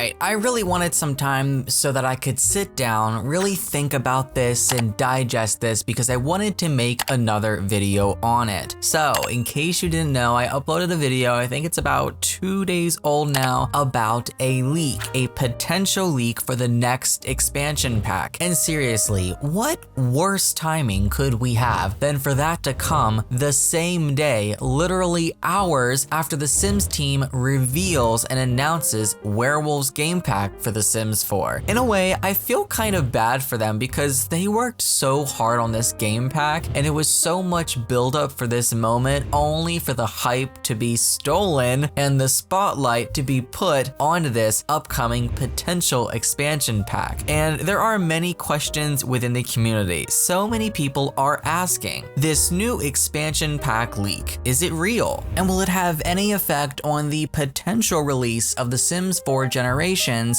Alright, I really wanted some time so that I could sit down, really think about this and digest this because I wanted to make another video on it. So, in case you didn't know, I uploaded a video, I think it's about 2 days old now, about a leak, a potential leak for the next expansion pack. And seriously, what worse timing could we have than for that to come the same day, literally hours after the Sims team reveals and announces Werewolves game pack for The Sims 4. In a way, I feel kind of bad for them because they worked so hard on this game pack and it was so much buildup for this moment only for the hype to be stolen and the spotlight to be put onto this upcoming potential expansion pack. And there are many questions within the community. So many people are asking, this new expansion pack leak, is it real? And will it have any effect on the potential release of The Sims 4 Generations,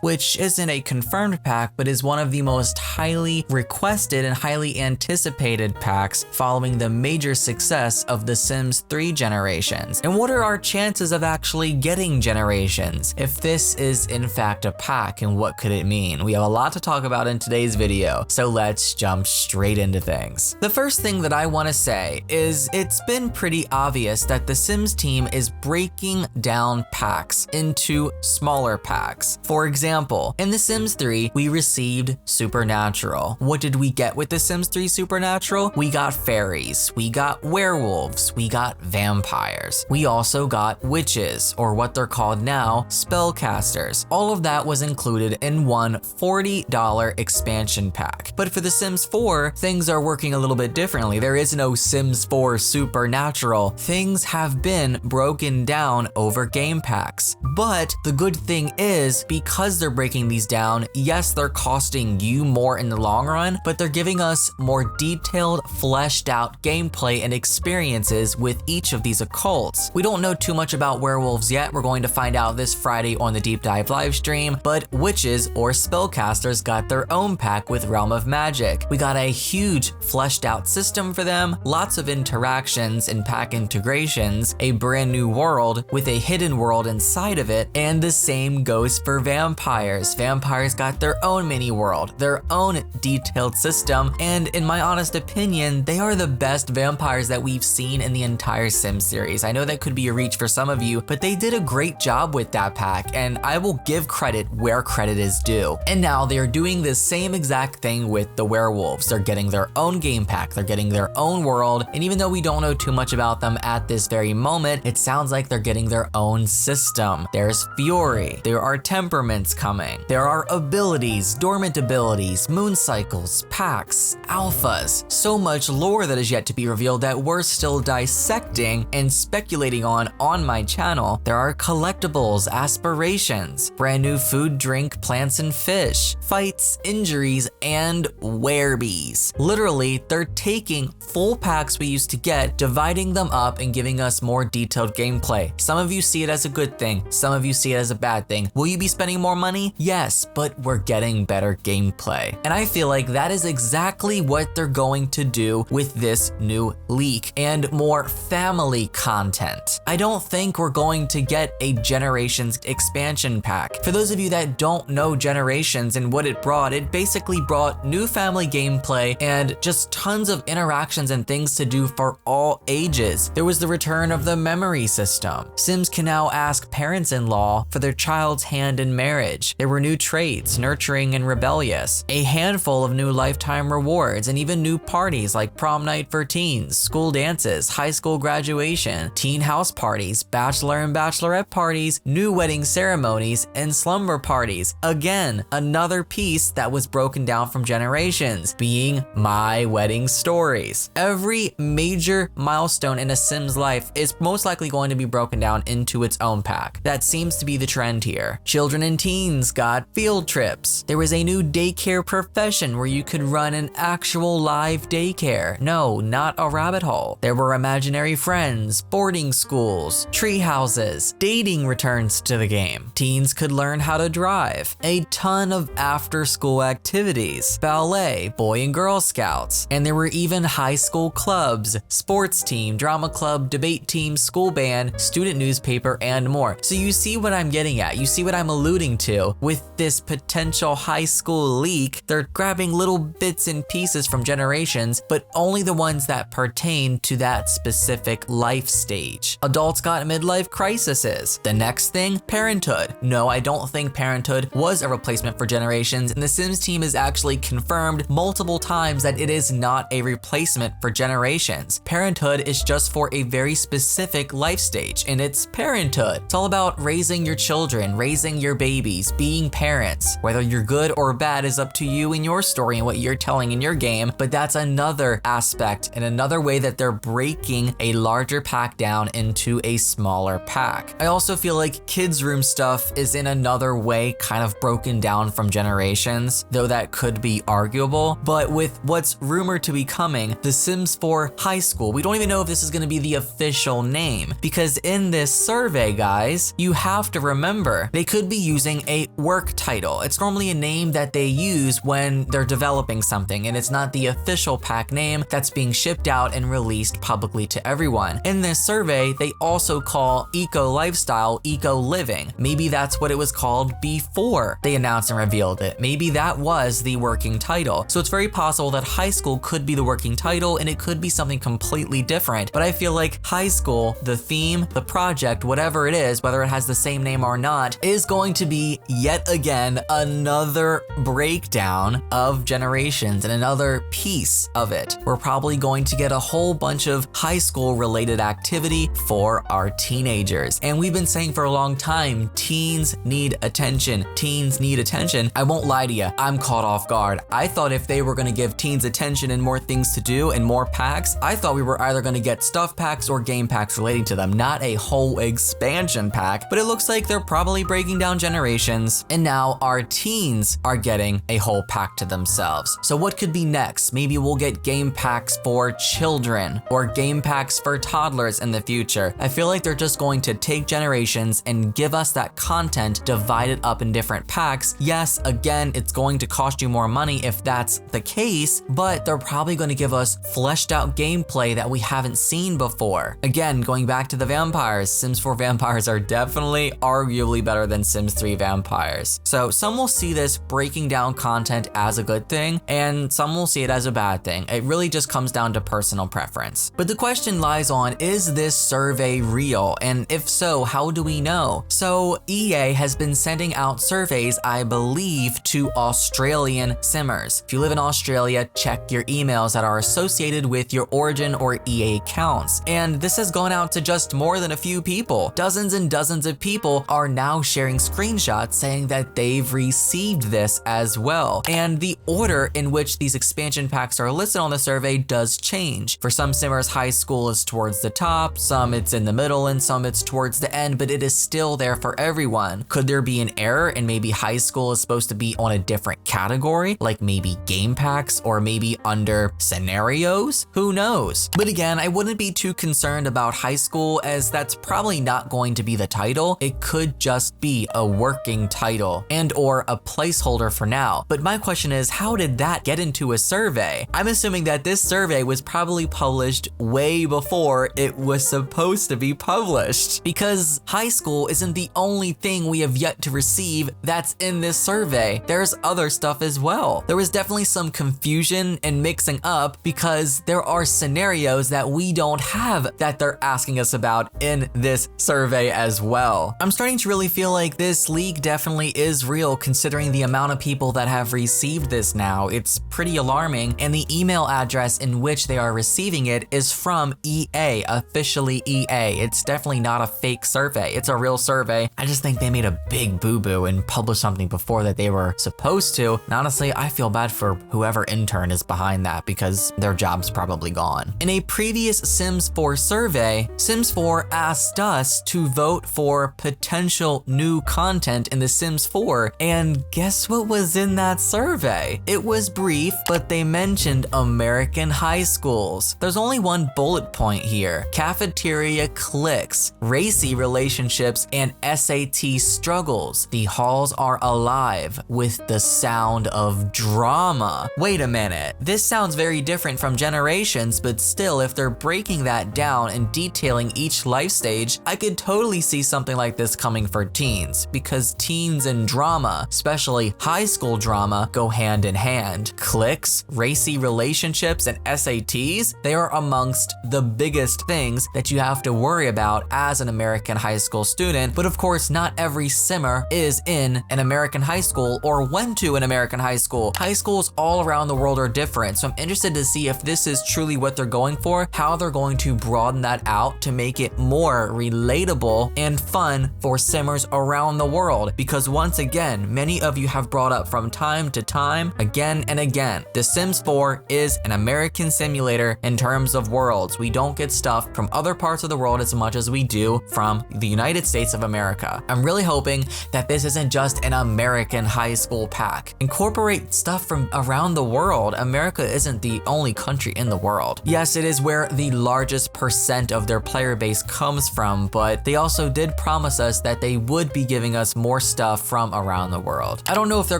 which isn't a confirmed pack, but is one of the most highly requested and highly anticipated packs following the major success of The Sims 3 Generations? And what are our chances of actually getting Generations if this is in fact a pack, and what could it mean? We have a lot to talk about in today's video, so let's jump straight into things. The first thing that I want to say is it's been pretty obvious that the Sims team is breaking down packs into smaller packs. For example, in The Sims 3, we received Supernatural. What did we get with The Sims 3 Supernatural? We got fairies, we got werewolves, we got vampires. We also got witches, or what they're called now, spellcasters. All of that was included in one $40 expansion pack. But for The Sims 4, things are working a little bit differently. There is no Sims 4 Supernatural. Things have been broken down over game packs. But the good thing is, because they're breaking these down, yes, they're costing you more in the long run, but they're giving us more detailed, fleshed out gameplay and experiences with each of these occults. We don't know too much about werewolves yet. We're going to find out this Friday on the Deep Dive live stream, but witches or spellcasters got their own pack with Realm of Magic. We got a huge fleshed out system for them, lots of interactions and pack integrations, a brand new world with a hidden world inside of it, and the same goes for vampires. Vampires got their own mini world, their own detailed system, and in my honest opinion, they are the best vampires that we've seen in the entire Sims series. I know that could be a reach for some of you, but they did a great job with that pack, and I will give credit where credit is due. And now they're doing the same exact thing with the werewolves. They're getting their own game pack, they're getting their own world, and even though we don't know too much about them at this very moment, it sounds like they're getting their own system. There's fury, there are temperaments coming, there are abilities, dormant abilities, moon cycles, packs, alphas, so much lore that is yet to be revealed that we're still dissecting and speculating on my channel. There are collectibles, aspirations, brand new food, drink, plants and fish, fights, injuries, and werebees. Literally, they're taking full packs we used to get, dividing them up and giving us more detailed gameplay. Some of you see it as a good thing, some of you see it as a bad thing. Will you be spending more money? Yes, but we're getting better gameplay. And I feel like that is exactly what they're going to do with this new leak and more family content. I don't think we're going to get a Generations expansion pack. For those of you that don't know Generations and what it basically brought new family gameplay and just tons of interactions and things to do for all ages. There was the return of the memory system. Sims can now ask parents-in-law for their child's hand in marriage. There were new traits, nurturing and rebellious, a handful of new lifetime rewards, and even new parties like prom night for teens, school dances, high school graduation, teen house parties, bachelor and bachelorette parties, new wedding ceremonies, and slumber parties. Again, another piece that was broken down from Generations, being my wedding stories. Every major milestone in a Sim's life is most likely going to be broken down into its own pack. That seems to be the trend here. Children and teens got field trips. There was a new daycare profession where you could run an actual live daycare. No, not a rabbit hole. There were imaginary friends, boarding schools, tree houses, dating returns to the game. Teens could learn how to drive. A ton of after-school activities, ballet, boy and girl scouts, and there were even high school clubs, sports team, drama club, debate team, school band, student newspaper, and more. So you see what I'm getting at. You see what I'm I'm alluding to. With this potential high school leak, they're grabbing little bits and pieces from Generations, but only the ones that pertain to that specific life stage. Adults got midlife crises. The next thing, parenthood. No, I don't think parenthood was a replacement for Generations, and the Sims team has actually confirmed multiple times that it is not a replacement for Generations. Parenthood is just for a very specific life stage, and it's parenthood. It's all about raising your children, raising your babies, being parents. Whether you're good or bad is up to you and your story and what you're telling in your game, but that's another aspect and another way that they're breaking a larger pack down into a smaller pack. I also feel like kids room stuff is in another way kind of broken down from Generations, though that could be arguable. But with what's rumored to be coming, The Sims 4 High School, we don't even know if this is going to be the official name, because in this survey, guys, you have to remember they could be using a work title. It's normally a name that they use when they're developing something, and it's not the official pack name that's being shipped out and released publicly to everyone. In this survey, they also call eco lifestyle eco living. Maybe that's what it was called before they announced and revealed it. Maybe that was the working title. So it's very possible that high school could be the working title, and it could be something completely different. But I feel like high school, the theme, the project, whatever it is, whether it has the same name or not, is going to be yet again another breakdown of Generations and another piece of it. We're probably going to get a whole bunch of high school related activity for our teenagers. And we've been saying for a long time, teens need attention. Teens need attention. I won't lie to you, I'm caught off guard. I thought if they were going to give teens attention and more things to do and more packs, I thought we were either going to get stuff packs or game packs relating to them, not a whole expansion pack. But it looks like they're probably breaking down Generations, and now our teens are getting a whole pack to themselves. So what could be next? Maybe we'll get game packs for children or game packs for toddlers in the future. I feel like they're just going to take Generations and give us that content divided up in different packs. Yes, again, it's going to cost you more money if that's the case, but they're probably going to give us fleshed out gameplay that we haven't seen before. Again, going back to the vampires, Sims 4 vampires are definitely arguably better than Sims 3 vampires. So some will see this breaking down content as a good thing, and some will see it as a bad thing. It really just comes down to personal preference. But the question lies on, is this survey real? And if so, how do we know? So EA has been sending out surveys, I believe, to Australian Simmers. If you live in Australia, check your emails that are associated with your Origin or EA accounts. And this has gone out to just more than a few people. Dozens and dozens of people are now sharing screenshots saying that they've received this as well. And the order in which these expansion packs are listed on the survey does change. For some Simmers, high school is towards the top, some it's in the middle, and some it's towards the end, but it is still there for everyone. Could there be an error and maybe high school is supposed to be on a different category, like maybe game packs or maybe under scenarios? Who knows? But again, I wouldn't be too concerned about high school, as that's probably not going to be the title. It could just be a working title and or a placeholder for now. But my question is, how did that get into a survey? I'm assuming that this survey was probably published way before it was supposed to be published, because high school isn't the only thing we have yet to receive that's in this survey. There's other stuff as well. There was definitely some confusion and mixing up because there are scenarios that we don't have that they're asking us about in this survey as well. I'm starting to really feel like this leak definitely is real, considering the amount of people that have received this now. It's pretty alarming, and the email address in which they are receiving it is from EA, officially EA. It's definitely not a fake survey. It's a real survey. I just think they made a big boo-boo and published something before that they were supposed to. And honestly, I feel bad for whoever intern is behind that, because their job's probably gone. In a previous Sims 4 survey, Sims 4 asked us to vote for potential new content in The Sims 4, and guess what was in that survey? It was brief, but they mentioned American high schools. There's only one bullet point here: cafeteria cliques, racy relationships, and SAT struggles. The halls are alive with the sound of drama. Wait a minute, this sounds very different from Generations, but still, if they're breaking that down and detailing each life stage, I could totally see something like this coming for teens. teens, because teens and drama, especially high school drama, go hand in hand. Cliques, racy relationships, and SATs, they are amongst the biggest things that you have to worry about as an American high school student. But of course, not every simmer is in an American high school or went to an American high school. High schools all around the world are different, so I'm interested to see if this is truly what they're going for, how they're going to broaden that out to make it more relatable and fun for simmers around the world. Because once again, many of you have brought up from time to time, again and again, The Sims 4 is an American simulator in terms of worlds. We don't get stuff from other parts of the world as much as we do from the United States of America. I'm really hoping that this isn't just an American high school pack. Incorporate stuff from around the world. America isn't the only country in the world. Yes, it is where the largest percent of their player base comes from, but they also did promise us that they would be giving us more stuff from around the world. I don't know if they're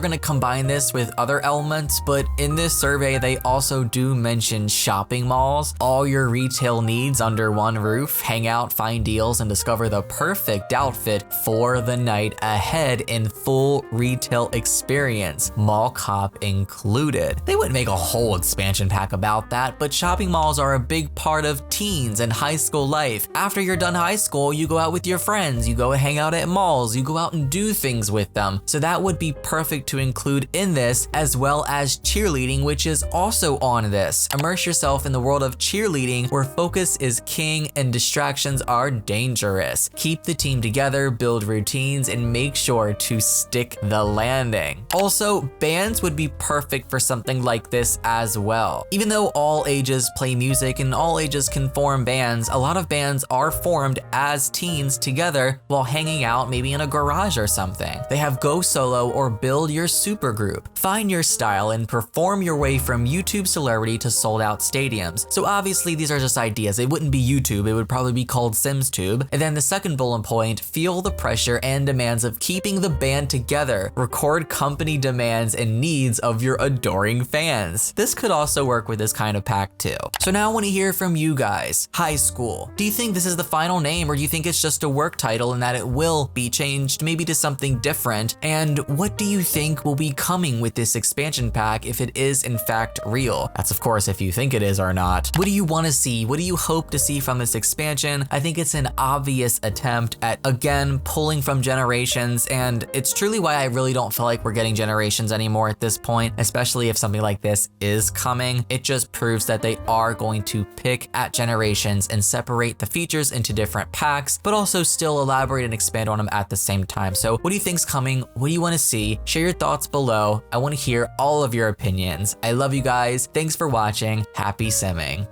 gonna combine this with other elements, but in this survey, they also do mention shopping malls, all your retail needs under one roof, hang out, find deals, and discover the perfect outfit for the night ahead in full retail experience, mall cop included. They wouldn't make a whole expansion pack about that, but shopping malls are a big part of teens and high school life. After you're done high school, you go out with your friends, you go hang out at malls, you go out and do things with them. So that would be perfect to include in this, as well as cheerleading, which is also on this. Immerse yourself in the world of cheerleading, where focus is king and distractions are dangerous. Keep the team together, build routines, and make sure to stick the landing. Also, bands would be perfect for something like this as well. Even though all ages play music and all ages can form bands, a lot of bands are formed as teens together while hanging out maybe in a garage or something. They have go solo or build your supergroup. Find your style and perform your way from YouTube celebrity to sold out stadiums. So obviously these are just ideas. It wouldn't be YouTube, it would probably be called SimsTube. And then the second bullet point, feel the pressure and demands of keeping the band together. Record company demands and needs of your adoring fans. This could also work with this kind of pack too. So now I want to hear from you guys. High school. Do you think this is the final name, or do you think it's just a work title and that it will be changed maybe to something different? And what do you think will be coming with this expansion pack if it is in fact real? That's of course if you think it is or not. What do you want to see? What do you hope to see from this expansion? I think it's an obvious attempt at, again, pulling from generations, and it's truly why I really don't feel like we're getting generations anymore at this point, especially if something like this is coming. It just proves that they are going to pick at generations and separate the features into different packs, but also still elaborate and expand on them at the same time. So what do you think's coming? What do you want to see? Share your thoughts below. I want to hear all of your opinions. I love you guys. Thanks for watching. Happy simming.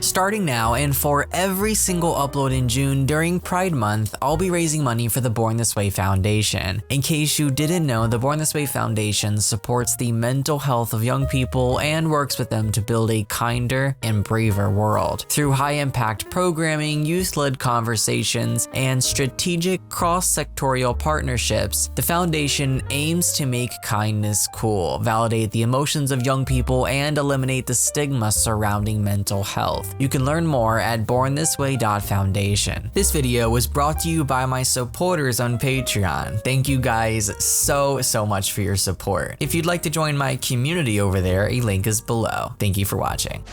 Starting now, and for every single upload in June during Pride Month, I'll be raising money for the Born This Way Foundation. In case you didn't know, the Born This Way Foundation supports the mental health of young people and works with them to build a kinder and braver world. Through high-impact programming, youth-led conversations, and strategic cross-sectorial partnerships, the foundation aims to make kindness cool, validate the emotions of young people, and eliminate the stigma surrounding mental health. You can learn more at bornthisway.foundation. This video was brought to you by my supporters on Patreon. Thank you guys so much for your support. If you'd like to join my community over there, a link is below. Thank you for watching.